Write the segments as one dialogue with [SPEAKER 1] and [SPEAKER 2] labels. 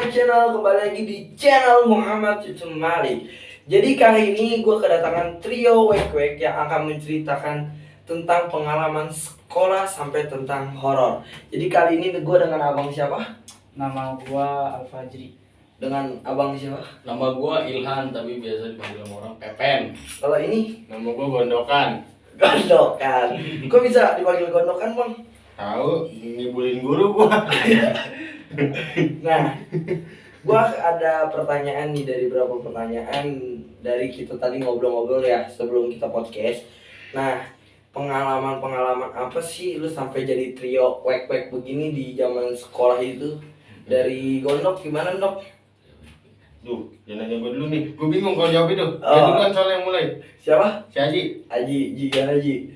[SPEAKER 1] my channel, kembali lagi di channel Muhammad Cucumali. Jadi kali ini gue kedatangan trio wek-wek yang akan menceritakan tentang pengalaman sekolah sampai tentang horor. Jadi kali ini gue dengan abang siapa?
[SPEAKER 2] Nama gua Al-Fajri.
[SPEAKER 1] Dengan abang siapa?
[SPEAKER 3] Nama gua Ilhan tapi biasa dipanggil sama orang Pepen.
[SPEAKER 1] Kalau ini
[SPEAKER 3] Nama gua Gondokan.
[SPEAKER 1] Gondokan. Kok bisa dipanggil Gondokan, Bang?
[SPEAKER 3] Tahu ngibulin guru gua.
[SPEAKER 1] Nah, gua ada pertanyaan nih, dari beberapa pertanyaan dari kita tadi ngobrol-ngobrol ya sebelum kita podcast. Nah, pengalaman apa sih lu sampai jadi trio wek-wek begini di zaman sekolah itu? Dari Gondok gimana, Dok?
[SPEAKER 3] Duh, jangan nanya gua dulu nih. Gua bingung kalau jawab itu.
[SPEAKER 1] Oh.
[SPEAKER 3] Ya duluan soalnya yang mulai.
[SPEAKER 1] Siapa?
[SPEAKER 3] Si Haji.
[SPEAKER 1] Aji, gimana Ji?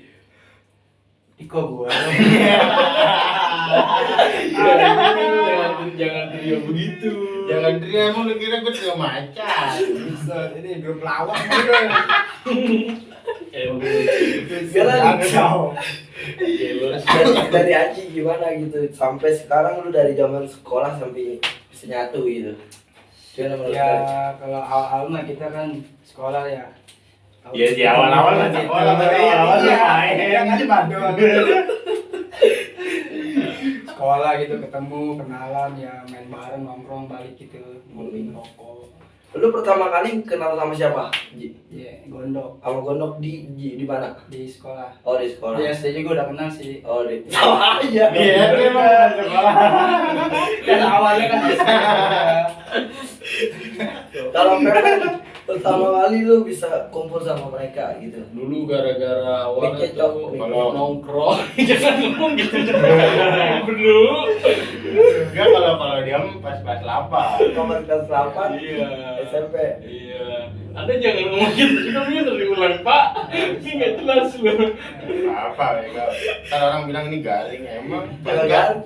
[SPEAKER 2] Iko gua.
[SPEAKER 3] Jangan trio begitu. Jangan trio, emang lu kira gua trio macan.
[SPEAKER 2] Ini grup lawak gitu.
[SPEAKER 1] Gimana dari Aji gimana gitu sampai sekarang lu dari zaman sekolah sampai bisa nyatu gitu? Gimana menurut
[SPEAKER 2] Ya
[SPEAKER 1] kalian?
[SPEAKER 2] kalau awal-awal mah kita kan sekolah ya.
[SPEAKER 3] Ya, di awal-awal lah sekolah, tapi awal-awal
[SPEAKER 2] Iya,
[SPEAKER 3] main.
[SPEAKER 2] yang aja Bandung. Sekolah gitu ketemu, kenalan ya, main bareng, nongkrong, balik gitu, ngopi rokok.
[SPEAKER 1] Lu pertama kali kenal sama siapa? Ji?
[SPEAKER 2] Iya, gondok
[SPEAKER 1] Sama Gondok di mana?
[SPEAKER 2] di sekolah.
[SPEAKER 1] Oh, di sekolah.
[SPEAKER 2] Di SD juga udah kenal sih.
[SPEAKER 1] Oh, di sama aja.
[SPEAKER 3] Iya, dia emang sekolah.
[SPEAKER 2] Dan awalnya kan SD.
[SPEAKER 1] Kalau Pepen pertama kali lu bisa kumpul sama mereka gitu.
[SPEAKER 3] Dulu gara-gara awalnya
[SPEAKER 1] Mikir,
[SPEAKER 3] tuh
[SPEAKER 1] Cok.
[SPEAKER 3] kalau nongkrong jangan ngomong gitu dulu. Enggak, kalau dia pas kelas 8.
[SPEAKER 1] Nomor kelas 8
[SPEAKER 3] Iya.
[SPEAKER 1] SMP.
[SPEAKER 3] Iya. Anda jangan ngomong gitu juga bener diulang, Pak. Ini enggak jelas loh. Apa ya, kan orang bilang ini garing emang.
[SPEAKER 1] Jangan kan?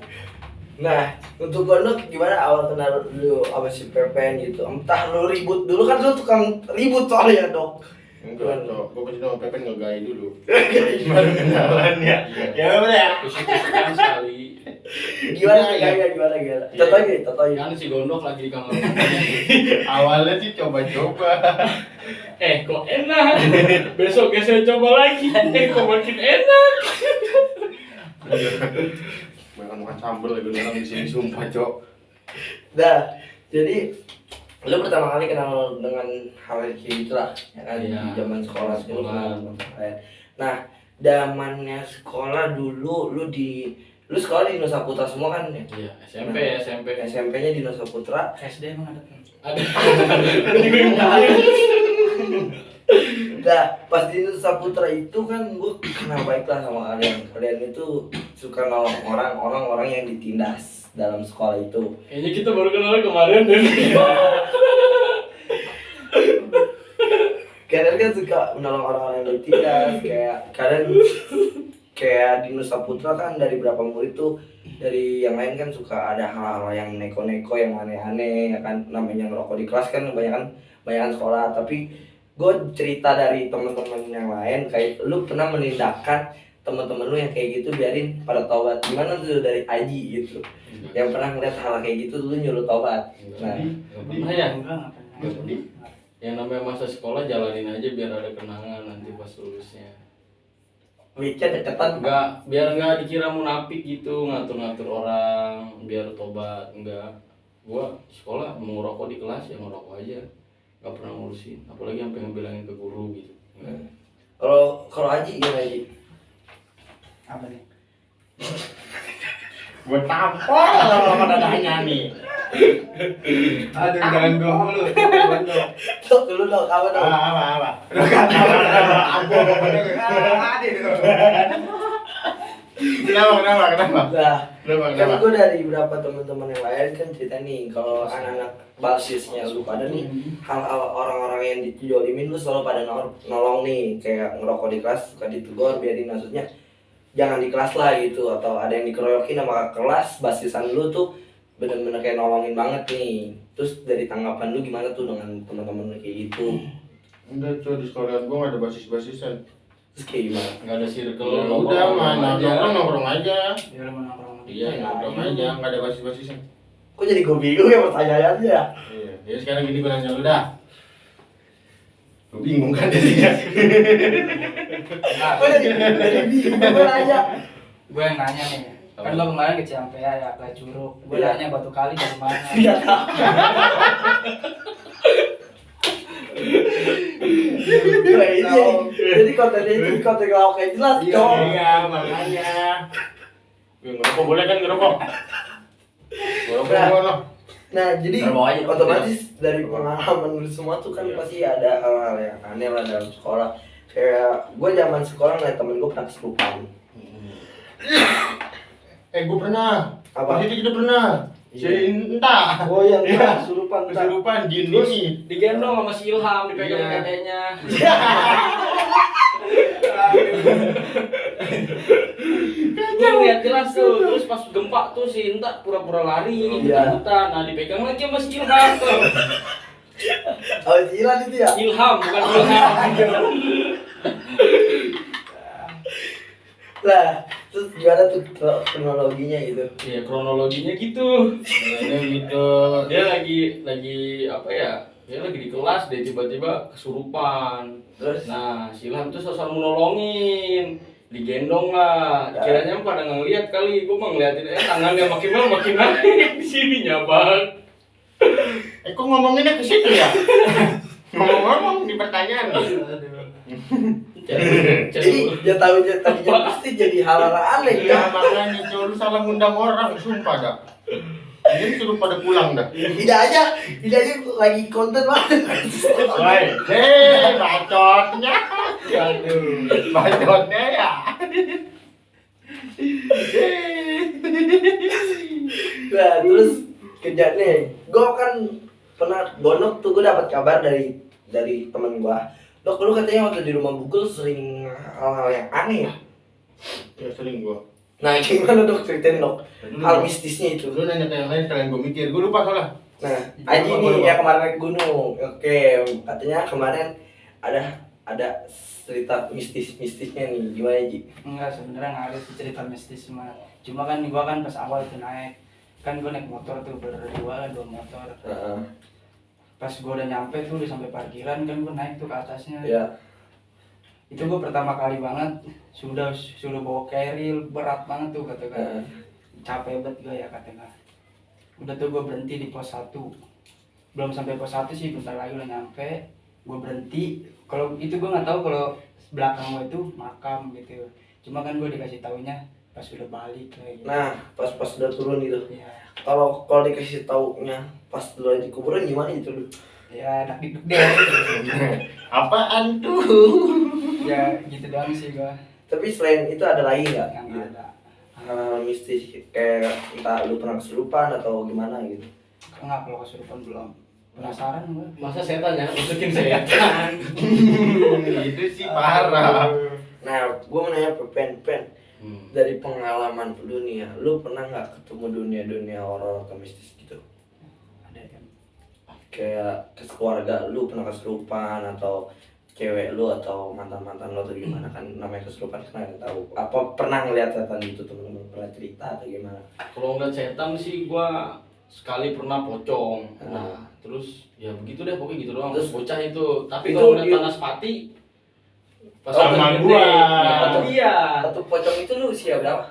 [SPEAKER 1] Nah, untuk Gondok gimana awal kenal lu sama si Pepen gitu? Entah lu ribut dulu, kan lu tukang ribut soalnya, Dok.
[SPEAKER 3] Enggak, Cok. Gua pasti sama Pepen ngegai dulu. Baru kenalan ya. Ya udah ya. Kusik-kusikan sekali.
[SPEAKER 1] Gimana
[SPEAKER 3] Iya,
[SPEAKER 1] gimana?
[SPEAKER 3] Iya.
[SPEAKER 1] Contohnya.
[SPEAKER 3] Kan si Gondok lagi di kamar awalnya sih coba-coba. Kok enak. Besoknya saya coba lagi. Kok makin enak. Makan sambel lagi orang di sini, sumpah, Cok.
[SPEAKER 1] Nah, jadi lu pertama kali kenal dengan hal kayak gitu lah, ya kan?
[SPEAKER 3] Iya.
[SPEAKER 1] Di zaman sekolah dulu
[SPEAKER 3] Sekolah.
[SPEAKER 1] kenal sama Pepen. Nah, zamannya sekolah dulu lu sekolah di Nusa Putra semua kan ya?
[SPEAKER 3] Iya, SMP.
[SPEAKER 1] SMP-nya di Nusa Putra.
[SPEAKER 2] SD emang ada kan?
[SPEAKER 3] Ada.
[SPEAKER 1] Nah, pas di Nusa Putra itu kan gue kenal baik lah sama kalian. Kalian itu suka nolong orang yang ditindas dalam sekolah itu.
[SPEAKER 3] Kayaknya kita baru kenal kemarin deh.
[SPEAKER 1] Kalian kan suka menolong orang-orang yang ditindas. Kayak kalian kayak di Nusa Putra kan dari berapa murid tuh, dari yang lain kan suka ada hal-hal yang neko-neko, yang aneh-aneh, ya kan, namanya ngerokok di kelas kan banyakan sekolah. Tapi gue cerita dari teman-teman yang lain, kayak lu pernah menindakkan teman-teman lu yang kayak gitu biarin pada taubat. Gimana tuh dari Aji gitu, yang pernah ngeliat hal kayak gitu lu nyuruh taubat? Nah,
[SPEAKER 3] Nggak pernah ya.
[SPEAKER 2] Enggak
[SPEAKER 3] Nggak pedih. Yang namanya masa sekolah jalanin aja biar ada kenangan nanti pas lulusnya.
[SPEAKER 1] Wicca deketan
[SPEAKER 3] Enggak, biar nggak dikira munafik gitu, ngatur-ngatur orang, biar tobat. Enggak, gua sekolah mau ngerokok di kelas ya ngerokok aja, nggak pernah ngurusin, apalagi sampai ngebilangin ke guru gitu. Enggak.
[SPEAKER 1] Kalau Aji gimana Aji?
[SPEAKER 2] apa nih?
[SPEAKER 3] Buat apa kalau pada nanya nih?
[SPEAKER 2] Aduh, jangan gua mulu. Gondok.
[SPEAKER 1] Dok, dulu dok, apa dok?
[SPEAKER 3] Apa? Kenapa?
[SPEAKER 1] Nah, kan gue dari beberapa teman-teman yang lain kan cerita nih, kalau anak-anak basisnya lu pada nih, hal-hal orang-orang yang dijolimin lu selalu pada nolong nih, kayak ngerokok di kelas suka ditegur, biarin, maksudnya jangan di kelas lah gitu, atau ada yang dikeroyokin sama kelas basisan lu tuh bener-bener kayak nolongin banget nih. Terus dari tanggapan lu gimana tuh dengan teman-teman lu kayak gitu?
[SPEAKER 4] Enggak, cuy, di sekolah gua nggak ada basis-basisan.
[SPEAKER 1] Terus kayak gimana?
[SPEAKER 3] Nggak ada circle.
[SPEAKER 4] Ya udah, mana nongkrong aja.
[SPEAKER 2] Dia mau nongkrong.
[SPEAKER 3] Iya,
[SPEAKER 4] Nongkrong aja, nggak ada basis-basisan.
[SPEAKER 1] Kok jadi gue bingung ya pertanyaannya ya?
[SPEAKER 4] Iya. Ya sekarang gini gue nanya lu dah. Lu bingung kan jadinya?
[SPEAKER 1] Gue jadi bingung gue nanya.
[SPEAKER 2] Gue yang nanya nih. Kan lo kemarin ke Ciampea ya, ke Curug. Gue
[SPEAKER 1] Iya.
[SPEAKER 2] nanya Batu Kali dari mana?
[SPEAKER 1] Iya. Jadi kontennya itu konten ngelawak kayak jelas, cowok.
[SPEAKER 4] Iya, makanya. Gue ngerokok boleh kan ngerokok? Ngerokok boleh.
[SPEAKER 1] Nah, jadi
[SPEAKER 3] Terbawa aja,
[SPEAKER 1] otomatis dari pengalaman lu semua tuh kan
[SPEAKER 4] Iya.
[SPEAKER 1] pasti ada hal-hal yang aneh lah dalam sekolah. Kayak gue zaman sekolah ngeliat temen gue pernah kesurupan.
[SPEAKER 4] Gue pernah.
[SPEAKER 1] Apa?
[SPEAKER 4] Jadi kita pernah. Si entah.
[SPEAKER 1] Oh yang
[SPEAKER 4] Iya.
[SPEAKER 1] kesurupan.
[SPEAKER 4] Kesurupan jin
[SPEAKER 3] Terus
[SPEAKER 4] ini.
[SPEAKER 3] digendong sama si Ilham, dipegang
[SPEAKER 4] Iya.
[SPEAKER 3] tetenya. Gue lihat jelas tuh, terus pas gempa tuh si Inta pura-pura lari,
[SPEAKER 1] Iya.
[SPEAKER 3] hutan. Nah dipegang lagi sama si Ilham tuh.
[SPEAKER 1] Oh Jilan itu ya?
[SPEAKER 3] Ilham, bukan Ilham.
[SPEAKER 1] Lah, terus gimana tuh kronologinya gitu?
[SPEAKER 3] Iya kronologinya gitu.
[SPEAKER 4] Ada gitu.
[SPEAKER 3] Dia lagi apa ya? Dia lagi di kelas, dia tiba-tiba kesurupan.
[SPEAKER 1] Terus?
[SPEAKER 3] Nah, si Ilham tuh sosok mau nolongin, digendong lah.
[SPEAKER 1] Ya.
[SPEAKER 3] Kiranya pada ngeliat kali, gue mah ngeliatin tangannya makin lama makin naik di sini nyabang.
[SPEAKER 4] Kok ngomonginnya ke situ ya? Ngomong-ngomong di pertanyaan nih.
[SPEAKER 1] Jadi dia tahu dia tadinya pasti jadi hal-hal aneh
[SPEAKER 4] Iya,
[SPEAKER 1] ya.
[SPEAKER 4] makanya lu salah ngundang orang, sumpah dah. Ini suruh pada pulang dah.
[SPEAKER 1] Tidak aja lagi konten banget.
[SPEAKER 4] Woi, bacotnya.
[SPEAKER 3] Aduh.
[SPEAKER 4] Bacotnya ya.
[SPEAKER 1] Nah, terus kerjaan nih. Gue kan pernah gonok tuh, gue dapat kabar dari temen gue. Dok, lu katanya waktu di rumah Bukul sering hal-hal yang aneh ya?
[SPEAKER 4] Ya sering gua.
[SPEAKER 1] Nah, gimana dok ceritain dok?
[SPEAKER 4] Dulu
[SPEAKER 1] Hal
[SPEAKER 4] gua-
[SPEAKER 1] mistisnya itu.
[SPEAKER 4] Lu nanya ke yang lain sekalian gua mikir, gua lupa soalnya.
[SPEAKER 1] Nah, Aji nih ya kemarin naik gunung. Oke, katanya kemarin ada cerita mistisnya nih. Gimana Ji?
[SPEAKER 2] Enggak, sebenarnya nggak ada sih cerita mistis mah. Cuma kan gua kan pas awal tuh naik, kan gua naik motor tuh berdua lah, 2 motor.
[SPEAKER 1] Heeh.
[SPEAKER 2] Pas gua udah nyampe tuh, udah sampai parkiran kan gua naik tuh ke atasnya.
[SPEAKER 1] Ya.
[SPEAKER 2] Itu gua pertama kali banget sudah bawa keril berat banget tuh kata kan.
[SPEAKER 1] Heeh.
[SPEAKER 2] Capek banget gua ya katanya. Udah tuh gua berhenti di pos 1. Belum sampai pos 1 sih, bentar lagi udah nyampe. Gua berhenti. Kalau itu gua nggak tahu kalau belakang gua itu makam gitu. Cuma kan gua dikasih taunya pas udah balik kayak gitu.
[SPEAKER 1] Nah, pas udah turun gitu.
[SPEAKER 2] Ya,
[SPEAKER 1] Kalau dikasih taunya pas lu lagi di kuburan gimana itu lu?
[SPEAKER 2] ya enak duduk deh.
[SPEAKER 4] Apaan tuh?
[SPEAKER 2] Ya gitu doang sih gua
[SPEAKER 1] Tapi selain itu ada lagi nggak?
[SPEAKER 2] yang
[SPEAKER 1] Gitu.
[SPEAKER 2] ada.
[SPEAKER 1] Hal mistis kayak entah lu pernah kesurupan atau gimana gitu.
[SPEAKER 2] Enggak, kalau kesurupan belum. Penasaran gua.
[SPEAKER 3] Masa setan ya, masukin setan.
[SPEAKER 4] Itu sih parah.
[SPEAKER 1] Nah, gua mau nanya Pen. Dari pengalaman lu nih ya, lu pernah nggak ketemu dunia horor atau mistis gitu?
[SPEAKER 2] Ada kan.
[SPEAKER 1] Kayak keluarga lu pernah kesurupan atau cewek lu atau mantan lu atau gimana kan namanya kesurupan kan nggak tahu. Apa pernah ngeliat setan gitu temen-temen pernah cerita atau gimana?
[SPEAKER 3] Kalau ngeliat setan sih gua sekali pernah pocong. Nah, terus ya begitu deh pokoknya gitu doang.
[SPEAKER 1] Terus
[SPEAKER 3] Bocah itu. Tapi
[SPEAKER 1] itu
[SPEAKER 3] kalau ngeliat
[SPEAKER 1] dia-
[SPEAKER 3] Banaspati pas
[SPEAKER 4] Sama
[SPEAKER 3] gede,
[SPEAKER 4] gua.
[SPEAKER 3] nah, iya.
[SPEAKER 1] Atau pocong itu lu usia berapa?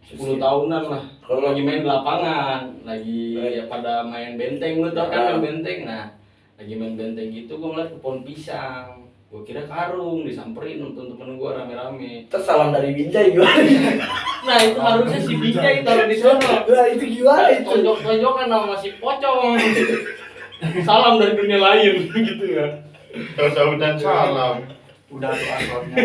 [SPEAKER 3] 10 tahunan lah. Kalau lagi main di lapangan, lagi ya pada main benteng, lu tau kan main benteng. Nah, lagi main benteng gitu gua ngeliat ke pohon pisang. Gua kira karung, disamperin nonton temen gua rame-rame.
[SPEAKER 1] Terus salam dari Binjai gimana?
[SPEAKER 3] Nah, itu harusnya si Bijay taruh di sana.
[SPEAKER 1] Nah itu gimana itu?
[SPEAKER 3] Tonjok-tonjokan sama si pocong. Salam dari dunia lain gitu ya.
[SPEAKER 4] Tahu dan salam.
[SPEAKER 2] Udah tuh asornya.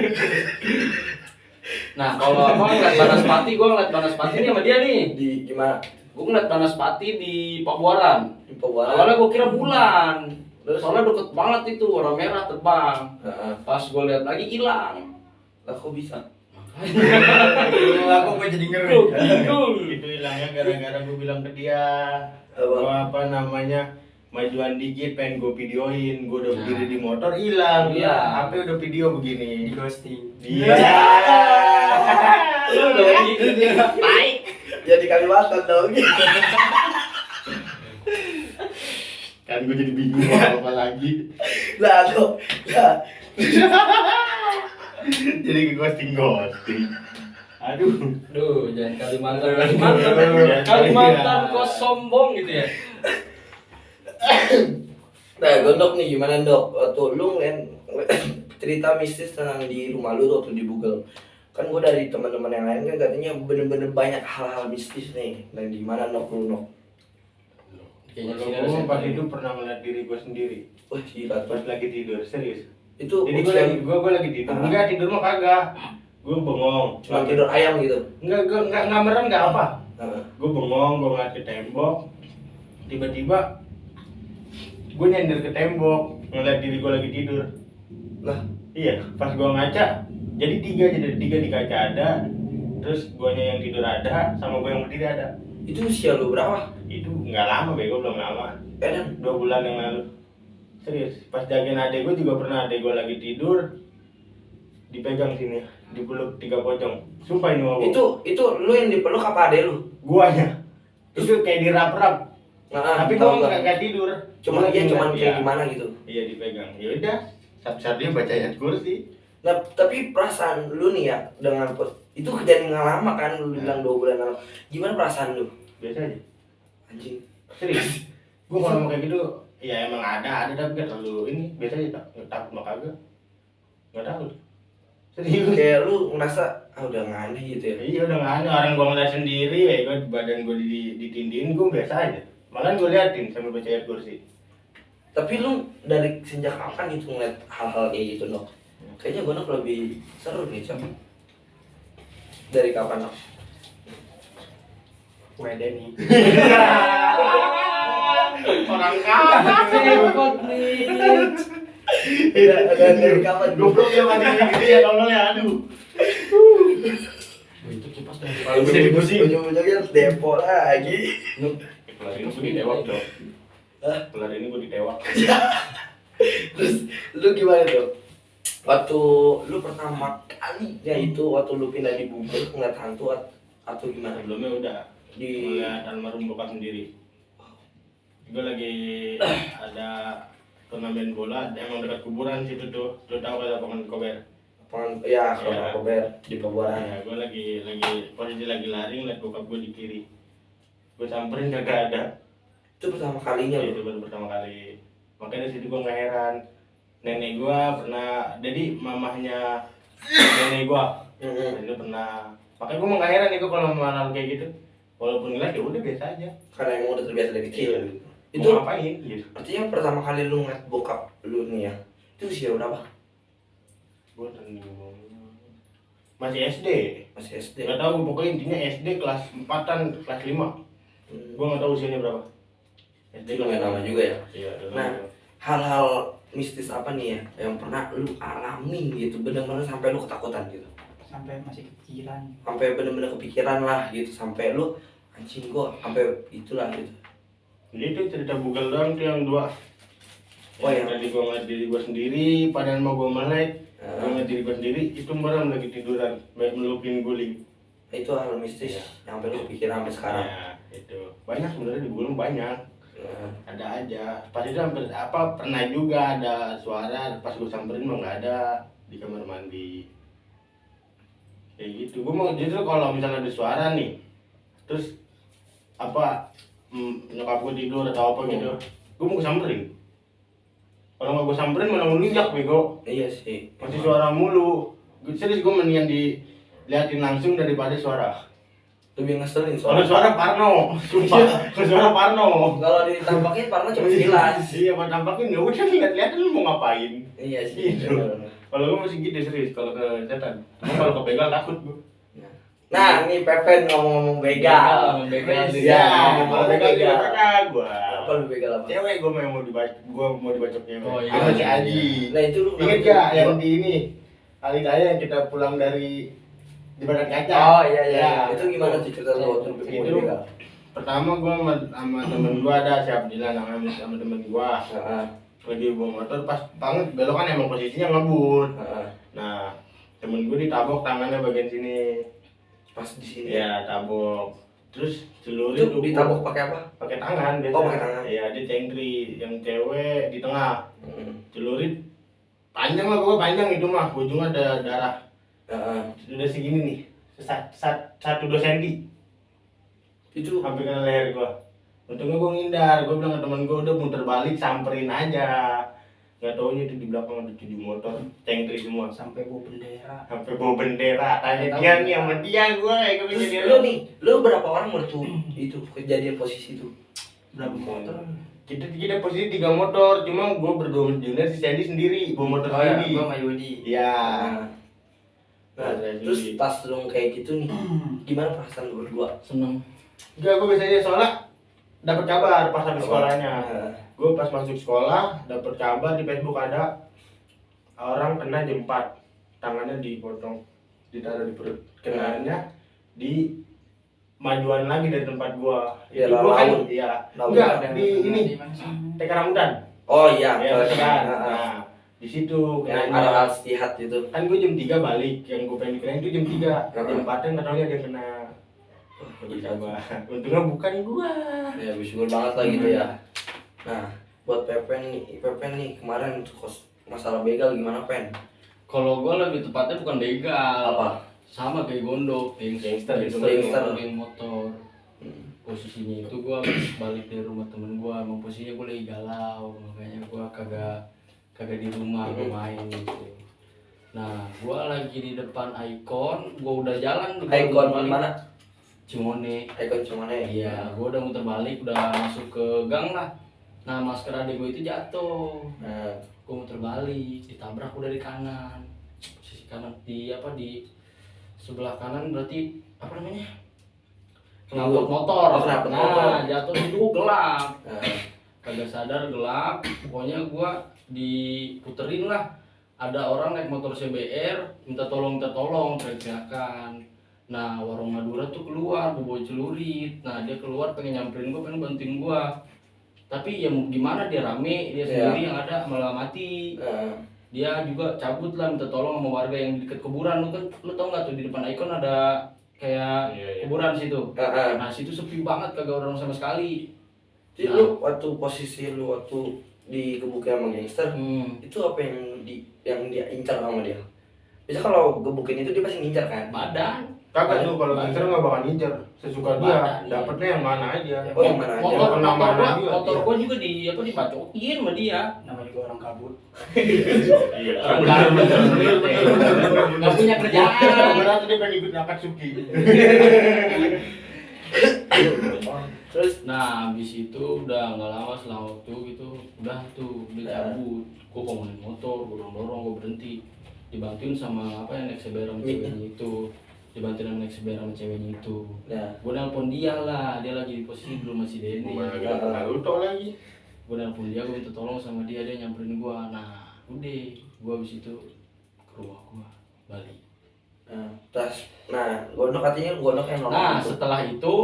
[SPEAKER 3] Nah, kalau apa ngeliat Banaspati, gua ngeliat Banaspati nih sama dia nih.
[SPEAKER 1] Di gimana?
[SPEAKER 3] Gua ngeliat Banaspati di Pabuaran.
[SPEAKER 1] Di Pabuaran.
[SPEAKER 3] Awalnya gua kira bulan.
[SPEAKER 1] Terus?
[SPEAKER 3] Soalnya deket banget itu, warna merah terbang.
[SPEAKER 1] Heeh.
[SPEAKER 3] Pas gua lihat lagi hilang.
[SPEAKER 1] Lah kok bisa?
[SPEAKER 2] Aku kok jadi ngeri.
[SPEAKER 4] Itu hilangnya gara-gara gue bilang ke dia.
[SPEAKER 1] Apa?
[SPEAKER 4] Gua apa namanya? Majuan dikit pengen gue videoin, gue udah
[SPEAKER 3] Nah.
[SPEAKER 4] berdiri di motor hilang,
[SPEAKER 3] Iya.
[SPEAKER 4] HP udah video
[SPEAKER 2] Di
[SPEAKER 4] begini.
[SPEAKER 2] ghosting.
[SPEAKER 4] Iya.
[SPEAKER 3] Lu udah baik.
[SPEAKER 1] Jadi Kalimantan dong.
[SPEAKER 4] kan gue jadi bingung mau apa lagi.
[SPEAKER 1] Lah tuh, lah.
[SPEAKER 4] Jadi ke ghosting. Aduh.
[SPEAKER 3] Duh, jangan Kalimantan.
[SPEAKER 4] Jangan
[SPEAKER 3] Kalimantan
[SPEAKER 4] iya.
[SPEAKER 3] kok sombong gitu ya.
[SPEAKER 1] Nah, Gondok nih gimana Dok? Waktu lu cerita mistis tentang di rumah lu tuh waktu di Google. Kan gue dari teman-teman yang lain kan katanya bener-bener banyak hal-hal mistis nih. Dan gimana Nok lu Nok?
[SPEAKER 3] Kayaknya
[SPEAKER 4] Kalau
[SPEAKER 3] sini
[SPEAKER 4] gue
[SPEAKER 3] harus
[SPEAKER 4] pas itu pernah ngeliat diri gue sendiri
[SPEAKER 1] Wah gila
[SPEAKER 4] pas
[SPEAKER 1] tuh.
[SPEAKER 4] lagi tidur, serius.
[SPEAKER 1] Itu
[SPEAKER 4] Jadi gue lagi tidur,
[SPEAKER 1] Ah.
[SPEAKER 4] enggak tidur mah kagak. Gue bengong,
[SPEAKER 1] cuma tidur ayam gitu.
[SPEAKER 4] enggak merem enggak apa.
[SPEAKER 1] Heeh.
[SPEAKER 4] Gue bengong, gue ngeliat ke tembok. Tiba-tiba gue nyender ke tembok, ngeliat diri gue lagi tidur.
[SPEAKER 1] Lah,
[SPEAKER 4] Iya, pas gue ngaca, jadi tiga di kaca ada, terus guanya yang tidur ada, sama gue yang berdiri ada.
[SPEAKER 1] itu usia lu berapa?
[SPEAKER 4] Itu nggak lama, bego, belum lama.
[SPEAKER 1] Dan
[SPEAKER 4] 2 bulan yang lalu. Serius, pas jagain adek gue juga pernah, adek gue lagi tidur, dipegang sini, dipeluk 3 pocong. Sumpah ini mau
[SPEAKER 1] itu lu yang dipeluk apa adek lu?
[SPEAKER 4] guanya. Itu kayak dirap-rap.
[SPEAKER 1] Nah,
[SPEAKER 4] Tapi
[SPEAKER 1] tahu
[SPEAKER 4] gue
[SPEAKER 1] nggak?
[SPEAKER 4] nggak tidur.
[SPEAKER 1] Cuman dia cuman
[SPEAKER 4] Iya.
[SPEAKER 1] kayak gimana gitu.
[SPEAKER 4] Iya dipegang. Ya udah, satu-satunya baca ayat kursi.
[SPEAKER 1] Nah, tapi perasaan lu nih ya dengan itu kejadian nggak lama kan lu bilang 2 bulan lalu. Gimana perasaan lu?
[SPEAKER 4] Biasa aja.
[SPEAKER 1] Anjing.
[SPEAKER 4] Serius. Gue kalau kayak gitu, ya emang ada tapi kan terlalu ini biasa aja takut mah kagak. Nggak takut. Serius.
[SPEAKER 1] Kayak lu ngerasa udah nggak aneh gitu ya.
[SPEAKER 4] Iya udah nggak ada, orang gue ngeliat sendiri, ya gue badan gue ditindihin, gue biasa aja. Malah gue liatin sambil baca ayat kursi.
[SPEAKER 1] Tapi lu dari sejak kapan gitu ngeliat hal-hal kayak gitu Nok? Kayaknya gue Nok lebih seru nih Cok. Dari kapan Nok?
[SPEAKER 2] WD nih.
[SPEAKER 4] Orang kapan
[SPEAKER 3] Repot nih.
[SPEAKER 1] Dari kapan?
[SPEAKER 4] goblok ya mati gitu ya tolong ya, aduh.
[SPEAKER 3] Itu kipas dari
[SPEAKER 4] Kalau gue jadi pusing.
[SPEAKER 1] Ujung-ujungnya depo lagi.
[SPEAKER 4] Kelar ini gue ditewak dong.
[SPEAKER 1] Hah?
[SPEAKER 4] Kelar ini gue ditewak.
[SPEAKER 1] Terus lu gimana tuh? Waktu lu pertama kali ya itu waktu lu pindah di Google ngeliat hantu atau gimana?
[SPEAKER 4] Sebelumnya udah
[SPEAKER 1] Di
[SPEAKER 4] ngeliat almarhum bokap sendiri. Gue lagi ada turnamen bola, emang dekat kuburan situ tuh. Lu tahu kan lapangan Kober?
[SPEAKER 1] lapangan ya kalau
[SPEAKER 4] Iya.
[SPEAKER 1] Kober di Pelabuhan.
[SPEAKER 4] Nah, gue lagi posisi lagi lari ngeliat bokap gue di kiri. Gue samperin kagak ada.
[SPEAKER 1] Itu pertama kalinya
[SPEAKER 4] Ya,
[SPEAKER 1] lu.
[SPEAKER 4] itu baru pertama kali. Makanya dari situ gue nggak heran. Nenek gue pernah, jadi mamahnya nenek gue, itu pernah. Makanya gue nggak heran nih gue kalau hal kayak gitu. Walaupun ngeliat ya udah biasa aja.
[SPEAKER 1] Karena yang udah terbiasa dari kecil.
[SPEAKER 4] Iya.
[SPEAKER 1] Itu
[SPEAKER 4] Mau ngapain gitu.
[SPEAKER 1] artinya pertama kali lu ngeliat bokap lu nih ya. Itu usia berapa?
[SPEAKER 4] Gue masih SD.
[SPEAKER 1] Masih SD.
[SPEAKER 4] Gak tau, pokoknya intinya SD kelas 4-an, kelas 5. Gue gak tau usianya berapa. SD
[SPEAKER 1] Itu lumayan lama juga ya.
[SPEAKER 4] Iya, udah
[SPEAKER 1] Nah,
[SPEAKER 4] lama.
[SPEAKER 1] hal-hal mistis apa nih ya yang pernah lu alamin gitu bener-bener sampai lu ketakutan gitu,
[SPEAKER 2] Sampai masih kepikiran.
[SPEAKER 1] sampai bener-bener kepikiran lah gitu, sampai lu anjing gua sampai itulah gitu.
[SPEAKER 4] Jadi itu cerita Google doang tuh yang 2.
[SPEAKER 1] Oh, yang-
[SPEAKER 4] tadi gue ngeliat diri gue sendiri, padahal mau gue melek. Gue ngeliat diri gue sendiri, itu merem lagi tiduran, melupin guling.
[SPEAKER 1] Itu hal mistis
[SPEAKER 4] Iya.
[SPEAKER 1] yang sampai lu kepikiran sampai sekarang.
[SPEAKER 4] Ya, itu banyak sebenarnya di gulung banyak.
[SPEAKER 1] Nah,
[SPEAKER 4] Ada aja. Pas itu hampir pernah juga ada suara, pas gue samperin mah nggak ada di kamar mandi. Kayak gitu. Gue mau justru kalau misalnya ada suara nih, terus nyokap gue tidur atau apa gitu, gue mau samperin. Kalau nggak gue samperin malah ngelunjak bego.
[SPEAKER 1] iya sih.
[SPEAKER 4] Masih suara mulu. Serius gue mendingan diliatin langsung daripada suara.
[SPEAKER 1] Lebih ngeselin
[SPEAKER 4] Kalau
[SPEAKER 1] soalnya.
[SPEAKER 4] suara Parno, sumpah. Kalau suara Parno.
[SPEAKER 1] Kalau ditampakin Parno cuma sekilas.
[SPEAKER 4] Iya, mau tampakin ya udah lihat-lihat lu mau ngapain.
[SPEAKER 1] Iya sih.
[SPEAKER 4] Gitu.
[SPEAKER 1] bener-bener.
[SPEAKER 4] Kalau gue masih gitu serius kalau ke setan. Cuma kalau ke begal takut gue.
[SPEAKER 1] Nah, ini Pepen ngomong-ngomong begal.
[SPEAKER 3] Ngomong begal nih.
[SPEAKER 1] Iya,
[SPEAKER 4] kalau begal juga pernah gue.
[SPEAKER 1] Apa lu begal apa?
[SPEAKER 4] Cewek gue mau dibacok cewek.
[SPEAKER 3] Oh, iya.
[SPEAKER 4] Sama si Aji.
[SPEAKER 1] Nah, itu lu
[SPEAKER 4] Ingat gak yang di ini? Alidaya yang kita pulang dari di badan kaca.
[SPEAKER 1] Oh iya iya.
[SPEAKER 4] Ya.
[SPEAKER 1] Itu gimana sih cerita lu waktu lu
[SPEAKER 4] Itu
[SPEAKER 1] begal?
[SPEAKER 4] pertama gue sama temen gue ada si Abdillah namanya sama temen gue
[SPEAKER 1] Heeh.
[SPEAKER 4] lagi bawa motor pas banget belokan emang posisinya ngebut.
[SPEAKER 1] Heeh.
[SPEAKER 4] Nah temen gue ditabok tangannya bagian sini.
[SPEAKER 1] Pas di sini.
[SPEAKER 4] Ya tabok. terus
[SPEAKER 1] Itu
[SPEAKER 4] celurit
[SPEAKER 1] ditabok pakai apa?
[SPEAKER 4] pakai tangan biasa.
[SPEAKER 1] Oh, pakai tangan.
[SPEAKER 4] Iya, dia cengkri, yang cewek di tengah.
[SPEAKER 1] Hmm.
[SPEAKER 4] Celurit panjang lah, gua panjang itu mah, ujungnya ada darah.
[SPEAKER 1] Heeh.
[SPEAKER 4] Udah segini nih, 1-2 senti,
[SPEAKER 1] Itu
[SPEAKER 4] hampir kena leher gua. Untungnya gua ngindar, gua bilang ke temen gua udah muter balik samperin aja. Nggak taunya itu di belakang ada 7 motor, cengkri semua.
[SPEAKER 2] Sampai bawa bendera.
[SPEAKER 4] Sampai bawa bendera, tanya
[SPEAKER 2] Tahu.
[SPEAKER 4] dia nih sama dia, gua kayak
[SPEAKER 1] terus
[SPEAKER 4] jadi
[SPEAKER 1] lu nih, lu berapa orang waktu itu kejadian posisi itu?
[SPEAKER 2] Berapa motor?
[SPEAKER 4] kita posisi 3 motor, cuma gua berdua sama Junior, si Sandy sendiri bawa motor
[SPEAKER 2] Oh ya,
[SPEAKER 4] sendiri.
[SPEAKER 2] gua sama Yudi.
[SPEAKER 4] Iya.
[SPEAKER 1] Nah, terus pas lu kayak gitu nih, gimana perasaan lu berdua?
[SPEAKER 3] Seneng.
[SPEAKER 4] Enggak, gue biasanya soalnya dapat kabar pas habis sekolahnya.
[SPEAKER 1] Nah,
[SPEAKER 4] Gue pas masuk sekolah dapat kabar di Facebook ada orang kena jam 4, tangannya dipotong, ditaruh di perut. Kenanya di majuan lagi dari tempat gua.
[SPEAKER 1] Ya,
[SPEAKER 4] Itu gua kan
[SPEAKER 1] laut.
[SPEAKER 4] iya.
[SPEAKER 1] Laut.
[SPEAKER 4] Enggak,
[SPEAKER 2] Ada
[SPEAKER 4] di ini
[SPEAKER 2] mana sih?
[SPEAKER 4] TK Rambutan.
[SPEAKER 1] oh iya,
[SPEAKER 4] Ya,
[SPEAKER 1] kalau
[SPEAKER 4] kan.
[SPEAKER 1] nah,
[SPEAKER 4] Nah, di situ
[SPEAKER 1] yang
[SPEAKER 4] kenanya.
[SPEAKER 1] ada al-istihad itu.
[SPEAKER 4] Kan gue jam 3 balik, yang gue pengen dikenain itu jam 3.
[SPEAKER 1] Heeh.
[SPEAKER 4] Jam 4 nggak taunya dia kena. Bisa gua. Untungnya bukan gua.
[SPEAKER 1] Ya bersyukur banget lah gitu ya. Nah, buat Pepen nih kemarin masalah begal gimana Pen?
[SPEAKER 3] Kalau gua lebih tepatnya bukan begal.
[SPEAKER 1] Apa?
[SPEAKER 3] Sama kayak gondok,
[SPEAKER 4] Gangster gitu.
[SPEAKER 3] geng motor. Posisinya itu gua habis balik dari rumah temen gua, emang posisinya gua lagi galau, makanya gua kagak di rumah, gua main gitu. Nah, gua lagi di depan Icon, gua udah jalan
[SPEAKER 1] Icon mana?
[SPEAKER 3] Cimone.
[SPEAKER 1] Icon cuman ya.
[SPEAKER 3] Iya, gua udah muter balik, udah masuk ke gang lah. Nah, masker adik gua itu jatuh.
[SPEAKER 1] Nah,
[SPEAKER 3] Gua muter balik, ditabrak gua dari kanan. Posisi kanan di sebelah kanan berarti apa namanya? Knalpot motor.
[SPEAKER 1] Oh, knalpot
[SPEAKER 3] Nah,
[SPEAKER 1] motor.
[SPEAKER 3] jatuh itu gelap.
[SPEAKER 1] nah,
[SPEAKER 3] Kagak sadar gelap. Pokoknya gua diputerin lah. Ada orang naik motor CBR, minta tolong, teriak-teriakan. Nah, warung Madura tuh keluar, bawa celurit. Nah, dia keluar pengen nyamperin gua, pengen bantuin gua. Tapi ya mau gimana, dia rame, dia sendiri yang ada malah mati.
[SPEAKER 1] nah,
[SPEAKER 3] Dia juga cabut lah, minta tolong sama warga yang di dekat kuburan. Lu tau nggak tuh di depan Icon ada kayak
[SPEAKER 4] Iya.
[SPEAKER 3] kuburan situ.
[SPEAKER 1] nah.
[SPEAKER 3] Nah, situ sepi banget, kagak orang sama sekali.
[SPEAKER 1] Jadi
[SPEAKER 3] Nah.
[SPEAKER 1] lu posisi lu waktu digebukin sama gangster itu apa yang dia incar sama dia? Bisa kalau gebukin itu dia pasti ngincar kan?
[SPEAKER 3] Badan.
[SPEAKER 4] Kagak tuh, kalau
[SPEAKER 3] Badan.
[SPEAKER 4] gangster nggak bakal ngincer, sesuka dia.
[SPEAKER 3] Badan, iya.
[SPEAKER 4] Dapatnya yang mana aja.
[SPEAKER 1] Oh, yang mana aja?
[SPEAKER 3] Motor,
[SPEAKER 4] Kena
[SPEAKER 3] motor
[SPEAKER 4] mana
[SPEAKER 3] gua,
[SPEAKER 4] juga,
[SPEAKER 3] motor
[SPEAKER 4] iya.
[SPEAKER 3] gua juga dibacokin sama dia.
[SPEAKER 2] Namanya juga orang kabut.
[SPEAKER 4] Iya.
[SPEAKER 3] Nggak punya kerjaan.
[SPEAKER 4] Berarti dia pengen ikut Akatsuki.
[SPEAKER 1] Terus
[SPEAKER 3] Nah, habis itu udah nggak lama, selang waktu gitu, udah tuh dia cabut. Gua ngomongin motor, gua dorong, gua berhenti. Dibantuin sama apa yang naik CBR sama ceweknya itu. Dibantuin sama naik CBR sama ceweknya itu.
[SPEAKER 1] nah,
[SPEAKER 3] Gua nelpon dia lah, dia lagi di posisi belum masih Denny.
[SPEAKER 4] Naruto lagi.
[SPEAKER 3] Gua nelpon dia, gua minta tolong sama dia nyamperin gua. Nah, udah, gua habis itu ke rumah gua, balik.
[SPEAKER 1] gondok katanya gondok yang normal.
[SPEAKER 3] Nah,
[SPEAKER 1] itu.
[SPEAKER 3] setelah itu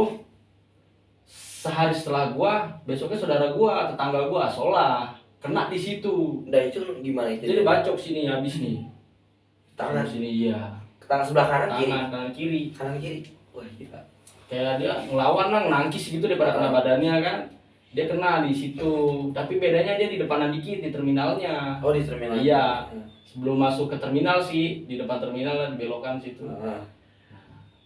[SPEAKER 3] sehari setelah gua, besoknya saudara gua, tetangga gua, Solah, kena di situ.
[SPEAKER 1] Nah itu gimana itu?
[SPEAKER 3] Jadi bacok sini habis nih.
[SPEAKER 1] Tangan
[SPEAKER 3] Sini iya.
[SPEAKER 1] tangan sebelah kanan kiri.
[SPEAKER 3] Kanan kiri.
[SPEAKER 1] Kanan kiri. Wah gila.
[SPEAKER 3] Kayak dia ngelawan lah, nangkis gitu daripada kena badannya kan. Dia kena di situ. Tapi bedanya dia di depanan dikit di terminalnya.
[SPEAKER 1] Oh di terminal.
[SPEAKER 3] Iya. Sebelum masuk ke terminal sih, di depan terminal lah dibelokan situ.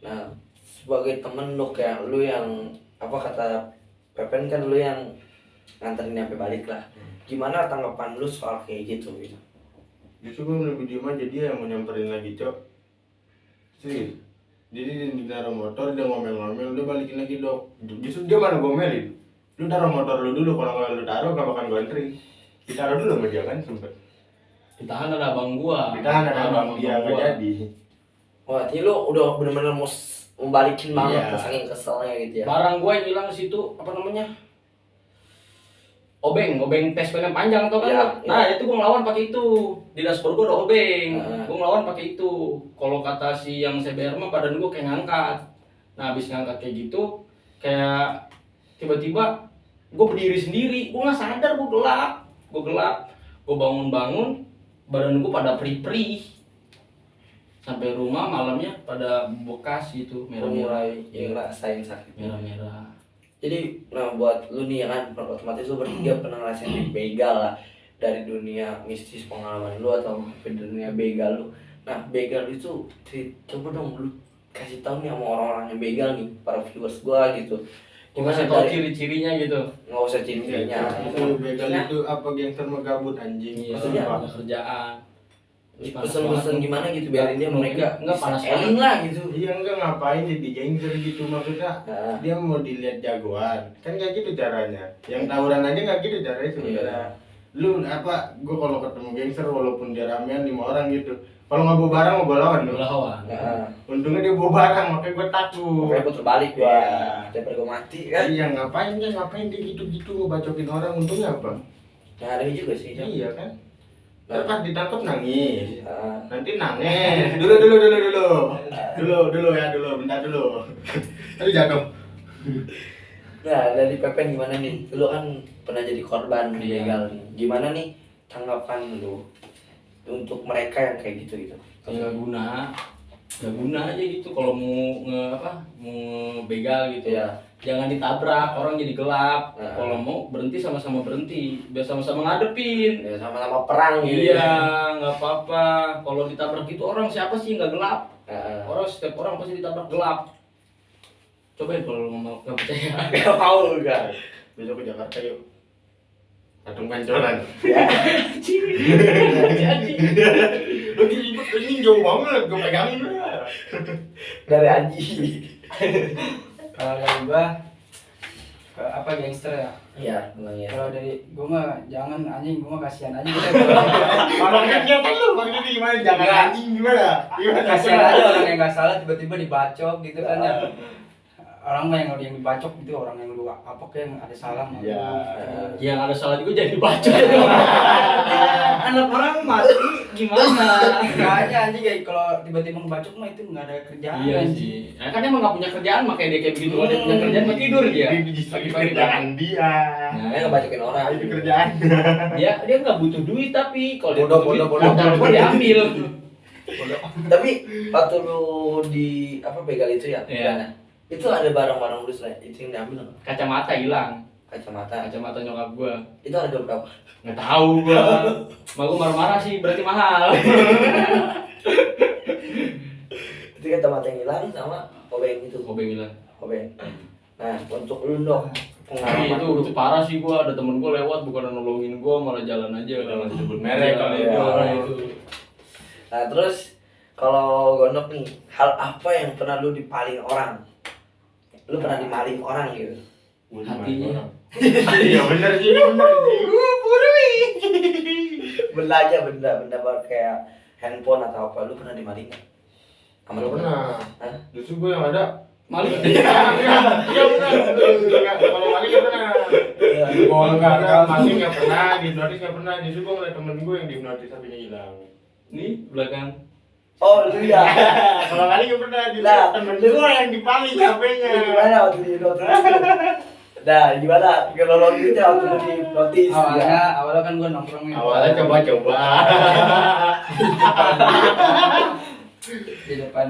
[SPEAKER 1] Nah, sebagai temen lu kayak lu yang apa kata Pepen kan lu yang nganterin sampai balik lah. Gimana tanggapan lu soal kayak gitu gitu?
[SPEAKER 4] Justru gue lebih diem aja, dia yang mau nyamperin lagi, Cok. Sih. Jadi dia naruh motor, dia ngomel-ngomel, dia balikin lagi, Dok. Justru dia mana gomelin. Lu taruh motor lu dulu, kalau lu taruh gak bakal gue antri. Ditaruh dulu sama dia kan sempet.
[SPEAKER 3] Ditahan ada abang gua.
[SPEAKER 4] Ditahan ada abang dia, gak jadi.
[SPEAKER 1] Wah, jadi lu udah bener-bener mau balikin banget
[SPEAKER 4] Iya.
[SPEAKER 1] saking keselnya gitu ya.
[SPEAKER 3] Barang gua yang hilang di situ apa namanya? Obeng tes yang panjang tau kan?
[SPEAKER 1] Iya,
[SPEAKER 3] Nah, itu gua ngelawan pakai itu. Di dashboard gua ada obeng.
[SPEAKER 1] Heeh.
[SPEAKER 3] Gua ngelawan pakai itu. Kalau kata si yang CBR mah badan gua kayak ngangkat. Nah, habis ngangkat kayak gitu, kayak tiba-tiba gua berdiri sendiri. Gua nggak sadar, gua gelap. Gua bangun-bangun, badan gua pada perih-perih. sampai rumah malamnya pada bekas gitu, merah-merah.
[SPEAKER 1] mulai ya ngerasain sakit.
[SPEAKER 3] Merah-merah.
[SPEAKER 1] Jadi nah buat lu nih ya kan otomatis lu bertiga pernah ngerasain begal lah dari dunia mistis pengalaman lu atau ke dunia begal lu. Nah begal itu coba dong lu kasih tahu nih sama orang-orang yang begal nih para viewers gua gitu.
[SPEAKER 3] Gua kasih tau ciri-cirinya gitu.
[SPEAKER 1] Nggak usah ciri-cirinya.
[SPEAKER 4] Itu begal itu apa gangster megabut anjing.
[SPEAKER 3] Iya,
[SPEAKER 1] Maksudnya
[SPEAKER 3] ada kerjaan. Terus panas
[SPEAKER 1] Pesen-pesen
[SPEAKER 3] banget.
[SPEAKER 1] gimana gitu biarin dia mereka
[SPEAKER 3] Enggak panas
[SPEAKER 1] eling lah gitu.
[SPEAKER 4] Iya enggak ngapain jadi gangster gitu maksudnya.
[SPEAKER 1] Nah,
[SPEAKER 4] Dia mau dilihat jagoan. Kan kayak gitu caranya. Yang tawuran aja enggak gitu caranya sebenarnya. Lu apa gua kalau ketemu gangster walaupun dia ramean 5 orang gitu. Kalau nggak bawa barang mau bawa lawan lu.
[SPEAKER 3] Lawan.
[SPEAKER 1] nah,
[SPEAKER 4] Untungnya dia bawa barang makanya gua takut.
[SPEAKER 1] pokoknya putar balik gua
[SPEAKER 4] Iya.
[SPEAKER 1] daripada gua mati kan.
[SPEAKER 4] Iya ngapain dia gitu-gitu ngebacokin orang untungnya apa?
[SPEAKER 1] Nah ada juga sih. Jam.
[SPEAKER 4] Iya kan? Ntar pas ditangkap nangis.
[SPEAKER 1] Nah,
[SPEAKER 4] Nanti nangis. Dulu ya, bentar dulu. Aduh jatuh.
[SPEAKER 1] nah dari Pepen gimana nih? Lu kan pernah jadi korban
[SPEAKER 3] Iya.
[SPEAKER 1] begal nih. Gimana nih tanggapan lu untuk mereka yang kayak gitu gitu?
[SPEAKER 3] Nggak guna aja gitu kalau mau mau begal gitu
[SPEAKER 1] Iya.
[SPEAKER 3] jangan ditabrak, orang jadi gelap.
[SPEAKER 1] Nah.
[SPEAKER 3] Kalau mau berhenti sama-sama berhenti, biar sama-sama ngadepin.
[SPEAKER 1] Ya sama-sama perang gitu.
[SPEAKER 3] Iya, nggak apa-apa. Kalau ditabrak gitu orang siapa sih nggak gelap?
[SPEAKER 1] Nah,
[SPEAKER 3] Orang setiap orang pasti ditabrak gelap. Cobain kalau lu nggak percaya.
[SPEAKER 1] gak mau lu kan?
[SPEAKER 4] Besok ke Jakarta yuk. Patung pancoran.
[SPEAKER 1] Ya.
[SPEAKER 3] Jadi.
[SPEAKER 4] Lu ribet ini jauh banget, gue pegangin.
[SPEAKER 1] Dari Aji.
[SPEAKER 2] Kalau dari gua ke apa gangster ya.
[SPEAKER 1] Iya, memang ya.
[SPEAKER 2] Kalau dari gua mah jangan anjing, gua mah kasihan aja gitu.
[SPEAKER 4] Maksudnya gimana? Jangan anjing gimana?
[SPEAKER 2] Kasihan aja orang yang nggak salah tiba-tiba dibacok gitu kan ya. Orang mah yang dibacok itu orang yang lu apa kayak yang ada salah mah.
[SPEAKER 4] Iya.
[SPEAKER 3] Yang ada salah juga jadi baca.
[SPEAKER 2] Anak orang mati gimana? Kayaknya anjing kayak kalau tiba-tiba ngebacok mah itu nggak ada kerjaan.
[SPEAKER 3] Iya sih. Nah, kan emang nggak punya kerjaan makanya dia kayak begitu. Ada punya kerjaan mah tidur dia.
[SPEAKER 4] Lagi kerjaan dia.
[SPEAKER 1] Nah, ngebacokin orang.
[SPEAKER 4] Itu kerjaan.
[SPEAKER 3] Dia nggak butuh duit tapi kalau dia
[SPEAKER 1] Bodoh,
[SPEAKER 3] butuh duit,
[SPEAKER 1] bodoh.
[SPEAKER 3] motor gua diambil.
[SPEAKER 1] Tapi waktu lu di apa begal itu ya?
[SPEAKER 3] Iya.
[SPEAKER 1] Gimana? Itu ada barang-barang lu selain itu yang diambil nggak?
[SPEAKER 3] Kacamata hilang.
[SPEAKER 1] Kacamata.
[SPEAKER 3] Kacamata nyokap gua.
[SPEAKER 1] Itu harga berapa?
[SPEAKER 3] Nggak tahu gua. Mak gua marah-marah sih berarti mahal.
[SPEAKER 1] Itu kacamata yang hilang sama obeng itu.
[SPEAKER 3] Obeng hilang.
[SPEAKER 1] Obeng. Nah, untuk lu dong
[SPEAKER 3] Tapi
[SPEAKER 1] pengalaman
[SPEAKER 3] itu parah sih gua, ada temen gua lewat bukan nolongin gua malah jalan aja.
[SPEAKER 4] Jangan disebut merek kalau
[SPEAKER 3] Iya,
[SPEAKER 4] itu.
[SPEAKER 1] Nah, terus kalau Gondok nih, hal apa yang pernah lu dipaling orang? Lu pernah dimaling orang gitu?
[SPEAKER 3] Hatinya.
[SPEAKER 4] Iya bener sih.
[SPEAKER 1] Benda aja, benda baru kayak handphone atau apa, lu pernah dimaling nggak? Sama
[SPEAKER 4] Nggak
[SPEAKER 1] temen?
[SPEAKER 4] pernah.
[SPEAKER 1] Hah?
[SPEAKER 4] Justru gue yang ada.
[SPEAKER 3] Maling.
[SPEAKER 4] Iya benar. Kalau maling nggak pernah. Kalau nggak ada maling nggak pernah, dihipnotis nggak pernah. Justru gue ngeliat temen gue yang dihipnotis HP-nya hilang.
[SPEAKER 3] Nih belakang.
[SPEAKER 1] Oh, lu ya.
[SPEAKER 4] Kalau maling nggak pernah. Justru
[SPEAKER 1] Nah,
[SPEAKER 4] temen gue yang dipaling HP-nya.
[SPEAKER 1] Lu gimana waktu di notis? Nah, gimana kronologinya waktu lu di notis?
[SPEAKER 2] Awalnya kan gua nongkrongin.
[SPEAKER 4] Awalnya coba-coba.
[SPEAKER 2] Di depan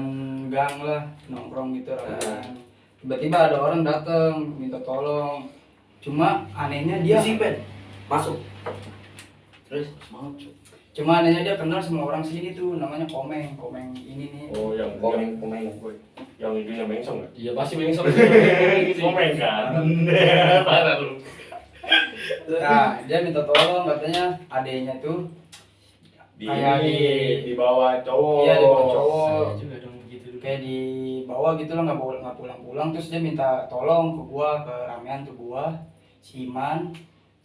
[SPEAKER 2] gang lah nongkrong gitu ramean. Tiba-tiba ada orang datang minta tolong. Cuma anehnya dia
[SPEAKER 1] Dia sih pen masuk. Terus
[SPEAKER 3] Mau cu.
[SPEAKER 2] cuma anehnya dia kenal sama orang sini tuh namanya Komeng ini nih.
[SPEAKER 4] Oh yang
[SPEAKER 1] komeng.
[SPEAKER 4] yang hidungnya mengsong nggak?
[SPEAKER 3] Iya pasti mengsong.
[SPEAKER 4] Komen kan.
[SPEAKER 3] Parah lu.
[SPEAKER 2] Nah dia minta tolong katanya adenya tuh
[SPEAKER 4] Di
[SPEAKER 2] kayak
[SPEAKER 4] di bawah cowok.
[SPEAKER 2] Iya, di bawah cowok.
[SPEAKER 3] Saya juga dong gitu.
[SPEAKER 2] kayak di bawah gitu lah nggak pulang-pulang terus dia minta tolong ke gua ke ramean tuh gua si Iman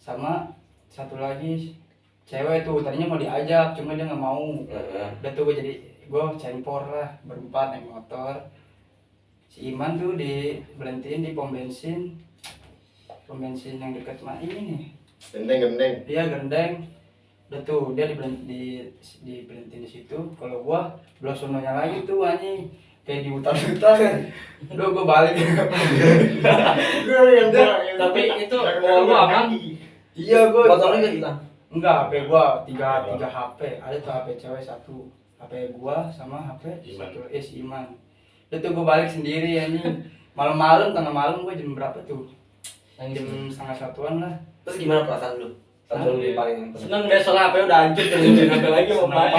[SPEAKER 2] sama satu lagi cewek tuh tadinya mau diajak cuma dia nggak mau udah tuh gua campur lah berempat naik motor si Iman tuh berhentiin di pom bensin yang dekat sama ini nih
[SPEAKER 4] Gendeng.
[SPEAKER 2] dia gendeng udah tuh dia diberhentiin di situ kalau gua belah sononya lagi tuh anjing kayak di hutan-hutan udah gua balik
[SPEAKER 3] Tapi itu lu aman.
[SPEAKER 2] iya gua
[SPEAKER 1] Motornya nggak hilang.
[SPEAKER 2] enggak HP gua tiga HP ada tuh HP cewek satu HP gua sama HP
[SPEAKER 4] Iman.
[SPEAKER 2] si Iman. Udah tuh gua balik sendiri ya nih. Malam-malam tengah malam gua jam berapa tuh? Jam setengah satuan lah.
[SPEAKER 1] Terus gimana perasaan lu? Atau lu paling
[SPEAKER 3] Seneng deh soalnya HP udah hancur tuh nyuciin HP lagi mau main.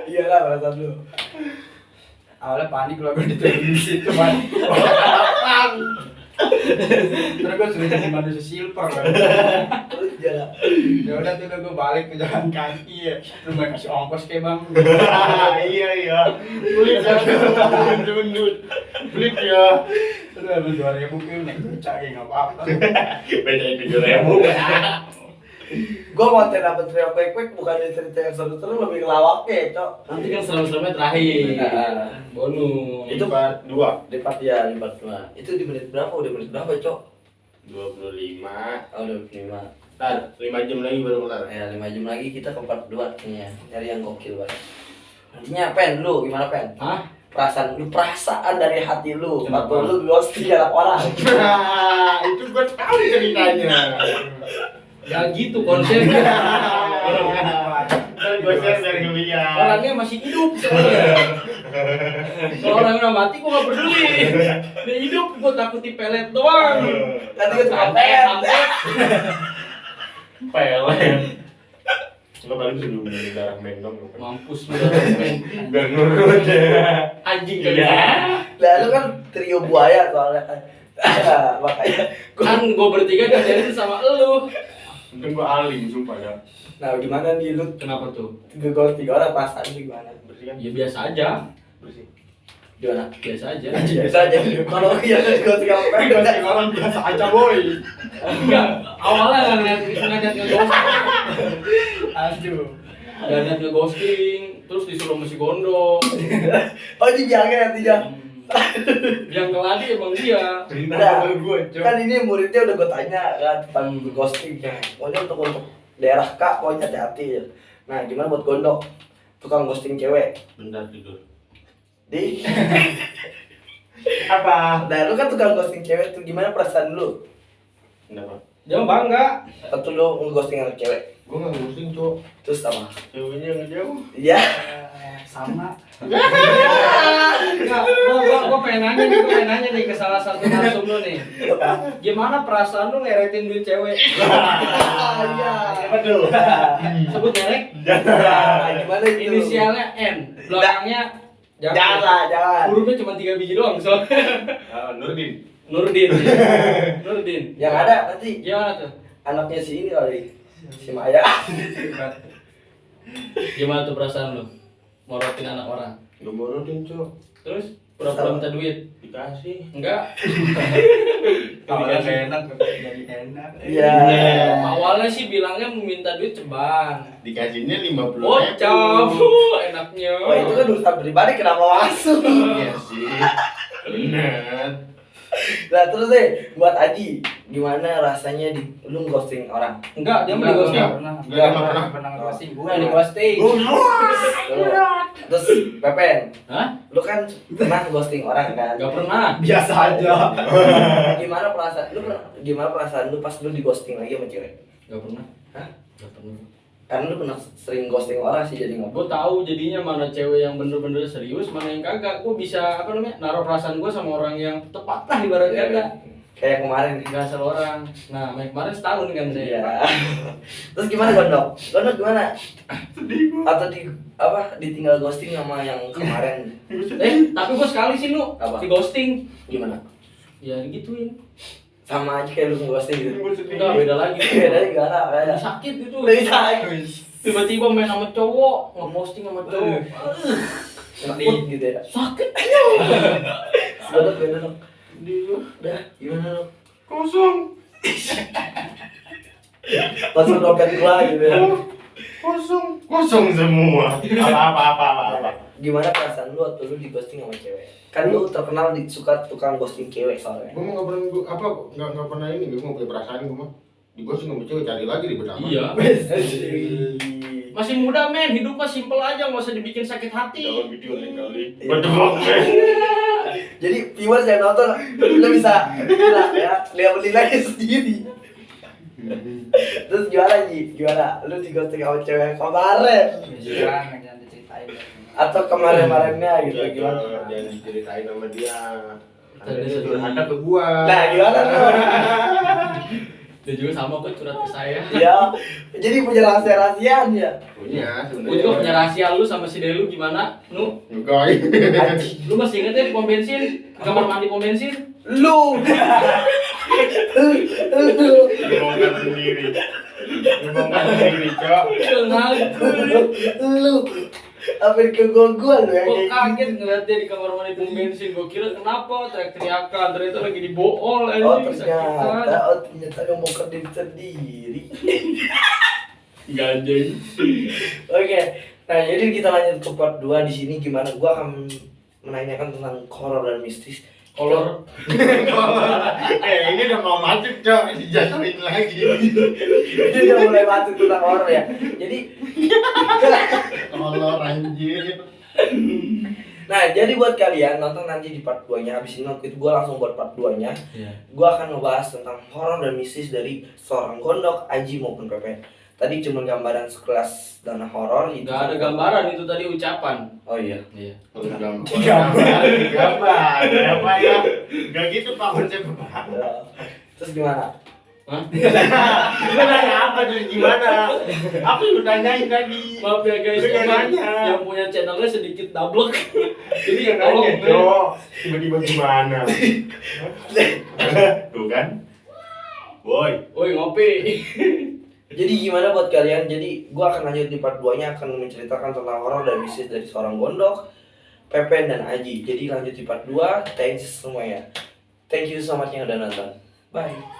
[SPEAKER 1] Iya lah perasaan lu.
[SPEAKER 2] Awalnya panik kalau gue ditulis di situ kan. Terus gue suruh jadi manusia silver kan.
[SPEAKER 1] Terus jalan.
[SPEAKER 2] Ya udah tuh gue balik ke jalan kaki ya. Terus gue kasih ongkos kayak bang.
[SPEAKER 4] Iya. Pelit ya. Pelit ya.
[SPEAKER 2] Terus ada 2.000 kayak naik beca kayak nggak apa-apa.
[SPEAKER 4] Becain 7.000.
[SPEAKER 1] Gua mau dapet trio kwek bukan di cerita yang seru-seru, lebih ngelawaknya, Cok.
[SPEAKER 3] Nanti kan serem-seremnya terakhir. Bonus.
[SPEAKER 1] Itu
[SPEAKER 4] part 2.
[SPEAKER 1] Di part ya, di part 2. Itu di menit berapa? Udah menit berapa, Cok?
[SPEAKER 4] 25.
[SPEAKER 1] Oh, udah 5.
[SPEAKER 4] Ntar 5 jam lagi baru kelar.
[SPEAKER 1] Ya, 5 jam lagi kita ke part 2 nih ya. Nyari yang gokil banget. Intinya Pen, lu gimana Pen?
[SPEAKER 3] Hah?
[SPEAKER 1] Perasaan dari hati lu
[SPEAKER 3] Kenapa?
[SPEAKER 1] waktu lu ghosting anak orang.
[SPEAKER 4] Nah, itu gue tahu ceritanya.
[SPEAKER 3] Ya gitu konsepnya.
[SPEAKER 4] Ntar gue share biar ngeliat.
[SPEAKER 3] Orangnya masih hidup soalnya. Kalau orang udah mati gua gak peduli. Dia hidup gua takut dipelet doang.
[SPEAKER 1] Nanti gue cuma
[SPEAKER 3] Santet,
[SPEAKER 1] Pen.
[SPEAKER 3] santet.
[SPEAKER 4] Pelet. Gue paling suruh minum darah mendong.
[SPEAKER 3] Mampus lu men.
[SPEAKER 4] Biar nurut ya.
[SPEAKER 3] Anjing kali
[SPEAKER 4] Iya.
[SPEAKER 3] ya.
[SPEAKER 1] Lah lu kan trio buaya soalnya kan. Makanya
[SPEAKER 3] Kan gua bertiga diajarin sama elu.
[SPEAKER 4] Untung gue alim sumpah ya.
[SPEAKER 1] nah gimana nih lu
[SPEAKER 3] Kenapa tuh?
[SPEAKER 1] ghosting orang perasaan lu gimana?
[SPEAKER 4] Bersih kan?
[SPEAKER 3] Ya biasa aja.
[SPEAKER 4] Bersih.
[SPEAKER 3] Gimana? Biasa aja.
[SPEAKER 1] Biasa aja. Kalau iya ghosting sama Pen
[SPEAKER 2] Ghosting orang biasa aja boy.
[SPEAKER 3] Enggak, awalnya ngeliat nge-ghosting.
[SPEAKER 2] Aduh.
[SPEAKER 3] Ngeliat nge-ghosting, terus disuruh mesti gondong.
[SPEAKER 1] Oh dijaga nanti ya.
[SPEAKER 3] Yang keladi emang dia.
[SPEAKER 1] Nah,
[SPEAKER 4] gue
[SPEAKER 1] kan ini muridnya udah gue tanya kan tentang ghosting ya. Pokoknya untuk daerah K pokoknya hati-hati ya. Nah gimana buat gondok tukang ghosting cewek
[SPEAKER 4] bentar tidur.
[SPEAKER 1] di
[SPEAKER 4] Apa?
[SPEAKER 1] nah lu kan tukang ghosting cewek tuh gimana perasaan lu
[SPEAKER 4] Kenapa?
[SPEAKER 3] Dia mah bangga.
[SPEAKER 1] waktu lu ngeghosting anak cewek
[SPEAKER 4] Gue gak ngusing cowok.
[SPEAKER 1] terus sama
[SPEAKER 4] Ceweknya ngejauh.
[SPEAKER 1] iya
[SPEAKER 2] Sama.
[SPEAKER 3] Enggak, gua pengen nanya nih ke salah satu narsum lu nih. Gimana perasaan lu ngeretin duit cewek?
[SPEAKER 1] iya
[SPEAKER 4] Apa tuh?
[SPEAKER 3] Sebut merek?
[SPEAKER 1] nah, gimana itu
[SPEAKER 3] Inisialnya N, belakangnya
[SPEAKER 1] jangan
[SPEAKER 3] hurufnya cuma 3 biji doang soalnya.
[SPEAKER 4] Nurdin.
[SPEAKER 3] Nurdin. Nurdin.
[SPEAKER 1] yang ada nanti
[SPEAKER 3] Gimana tuh?
[SPEAKER 1] anaknya si ini kali si Maya
[SPEAKER 3] Gimana tuh perasaan lu? Morotin anak orang.
[SPEAKER 4] Gak morotin cowok.
[SPEAKER 3] Terus pura-pura minta duit?
[SPEAKER 4] Dikasih.
[SPEAKER 3] Enggak.
[SPEAKER 2] Awalnya gak enak, jadi enak.
[SPEAKER 1] iya
[SPEAKER 3] Awalnya sih bilangnya meminta duit ceban.
[SPEAKER 4] Dikasihnya 50.000.
[SPEAKER 3] Bocah, enaknya.
[SPEAKER 1] oh itu kan urusan pribadi kenapa masuk
[SPEAKER 4] Iya sih. Bener.
[SPEAKER 1] nah terus deh buat Aji gimana rasanya lu ghosting orang
[SPEAKER 3] Enggak, dia mau di ghosting.
[SPEAKER 4] Enggak
[SPEAKER 2] pernah ghosting. Gue yang di ghosting.
[SPEAKER 1] terus Pepen
[SPEAKER 3] Hah?
[SPEAKER 1] lu kan pernah ghosting orang kan
[SPEAKER 3] Enggak pernah.
[SPEAKER 2] Biasa aja.
[SPEAKER 1] gimana perasaan lu pas lu di ghosting lagi sama cewek
[SPEAKER 3] Enggak pernah.
[SPEAKER 1] Hah?
[SPEAKER 3] Enggak pernah.
[SPEAKER 1] karena lu pernah sering ghosting orang sih jadi
[SPEAKER 3] Gue tahu jadinya mana cewek yang bener-bener serius, mana yang kagak. Gue bisa apa namanya? Naruh perasaan gue sama orang yang tepat lah ibarat kata.
[SPEAKER 1] kayak kemarin
[SPEAKER 3] Enggak asal orang. Nah, main kemarin setahun kan saya.
[SPEAKER 1] iya terus gimana gondok gimana atau ditinggal ghosting sama yang kemarin
[SPEAKER 3] Tapi gue sekali sih lu
[SPEAKER 1] Apa?
[SPEAKER 3] di ghosting.
[SPEAKER 1] gimana
[SPEAKER 3] Ya gituin.
[SPEAKER 1] sama aja kayak lu nge-ghosting gitu
[SPEAKER 3] Enggak beda lagi.
[SPEAKER 1] beda gimana kayak
[SPEAKER 3] Sakit gitu.
[SPEAKER 1] lebih sakit
[SPEAKER 3] Tiba-tiba main sama cowok, nge-posting sama cowok.
[SPEAKER 1] sakit gitu ya
[SPEAKER 3] Sakit.
[SPEAKER 1] beda udah gimana lu
[SPEAKER 4] Kosong.
[SPEAKER 1] langsung dompet gua gitu ya
[SPEAKER 4] Kosong semua. Apa.
[SPEAKER 1] gimana perasaan lu waktu lu di ghosting sama cewek kan lu terkenal suka tukang ghosting cewek soalnya
[SPEAKER 4] Gue mah nggak pernah ini. Gue nggak punya perasaan gue mah. Di gue sih nggak cewek cari lagi di pertama.
[SPEAKER 3] Iya. Masih muda men, hidup mah simpel aja, nggak usah dibikin sakit hati.
[SPEAKER 4] Jangan video lain kali.
[SPEAKER 1] Iya.
[SPEAKER 4] Berdebak men.
[SPEAKER 1] jadi viewers yang nonton lu bisa gila ya lihat lagi sendiri Terus gimana Ji? Gimana? Lu di ghosting sama cewek yang kemarin?
[SPEAKER 2] Jangan diceritain.
[SPEAKER 1] Atau kemarin-kemarinnya gitu gimana?
[SPEAKER 4] Jangan diceritain sama dia.
[SPEAKER 3] Tadi
[SPEAKER 4] Dia
[SPEAKER 3] sedih.
[SPEAKER 4] curhatnya ke gua.
[SPEAKER 1] Nah gimana tuh?
[SPEAKER 3] Dia juga sama kok curhat ke saya.
[SPEAKER 1] Ya, jadi punya rahasia-rahasiaan ya?
[SPEAKER 4] Punya sebenarnya.
[SPEAKER 3] Gue juga punya rahasia lu sama si Delu gimana? Nu,
[SPEAKER 4] Juga.
[SPEAKER 1] Anjing.
[SPEAKER 3] lu masih inget ya di pom bensin? Di kamar mandi pom bensin?
[SPEAKER 1] Lu! Lu!
[SPEAKER 4] Ngomongkan sendiri. Ngomongkan sendiri, Cok.
[SPEAKER 1] Lu! Hampir ke gua lu yang
[SPEAKER 3] Gue
[SPEAKER 1] kayak
[SPEAKER 3] kaget
[SPEAKER 1] gitu.
[SPEAKER 3] ngeliat dia di kamar mandi pom bensin. Gue kira kenapa teriak-teriakan, ternyata lagi dibool
[SPEAKER 1] Oh
[SPEAKER 3] anjing.
[SPEAKER 1] ternyata ngomongkan diri sendiri.
[SPEAKER 3] Ganjeng.
[SPEAKER 1] Oke, nah jadi kita lanjut ke part 2 di sini gimana? Gua akan menanyakan tentang horor dan mistis.
[SPEAKER 3] Kolor.
[SPEAKER 4] Ini udah mau masuk, Cok. Dijatuhin lagi.
[SPEAKER 1] Ini udah mulai masuk tentang horor ya. Jadi,
[SPEAKER 4] Kolor anjir.
[SPEAKER 1] nah jadi buat kalian nonton nanti di part 2-nya. Habis ini itu gua langsung buat part 2-nya.
[SPEAKER 3] Iya.
[SPEAKER 1] Gua akan ngebahas tentang horor dan mistis dari seorang gondok, Aji maupun Pepe. Tadi cuma gambaran sekelas dana horor itu.
[SPEAKER 3] Gak ada gambaran, itu tadi ucapan.
[SPEAKER 1] Oh iya.
[SPEAKER 3] Iya.
[SPEAKER 4] Gambar. Apa ya? Gak gitu Pak konsep Pak.
[SPEAKER 1] Terus gimana?
[SPEAKER 3] Hah?
[SPEAKER 4] Lu nanya apa terus gimana? Apa yang lu tanyain tadi?
[SPEAKER 3] Maaf ya guys,
[SPEAKER 4] Lu yang
[SPEAKER 3] emang
[SPEAKER 4] nanya.
[SPEAKER 3] yang punya channelnya sedikit double.
[SPEAKER 4] Jadi yang nanya, Cok. Tiba-tiba gimana? Tuh kan? Woi.
[SPEAKER 3] Woi ngopi.
[SPEAKER 1] Jadi gimana buat kalian? Jadi gua akan lanjut di part 2-nya akan menceritakan tentang horor dan mistis dari seorang gondok, Pepe dan Aji. Jadi lanjut di part 2. Thanks semuanya. Thank you so much yang udah nonton. Bye.